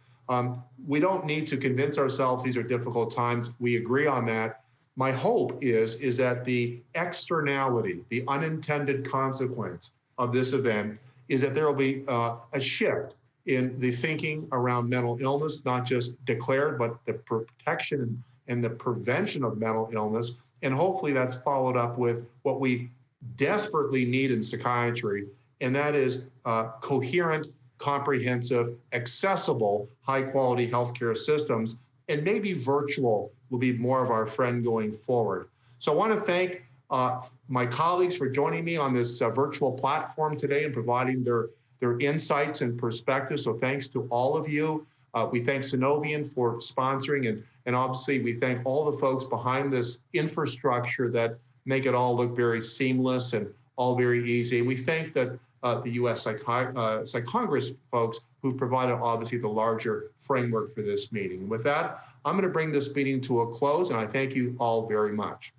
Speaker 1: We don't need to convince ourselves these are difficult times. We agree on that. My hope is that the externality, the unintended consequence of this event is that there will be a shift in the thinking around mental illness, not just declared, but the protection and the prevention of mental illness. And hopefully that's followed up with what we desperately need in psychiatry, and that is coherent, comprehensive, accessible, high-quality healthcare systems, and maybe virtual will be more of our friend going forward. So I want to thank my colleagues for joining me on this virtual platform today and providing their insights and perspectives. So thanks to all of you. We thank Synovian for sponsoring, and obviously we thank all the folks behind this infrastructure that make it all look very seamless and all very easy. And we thank that the U.S. Congress folks who've provided obviously the larger framework for this meeting. With that, I'm going to bring this meeting to a close, and I thank you all very much.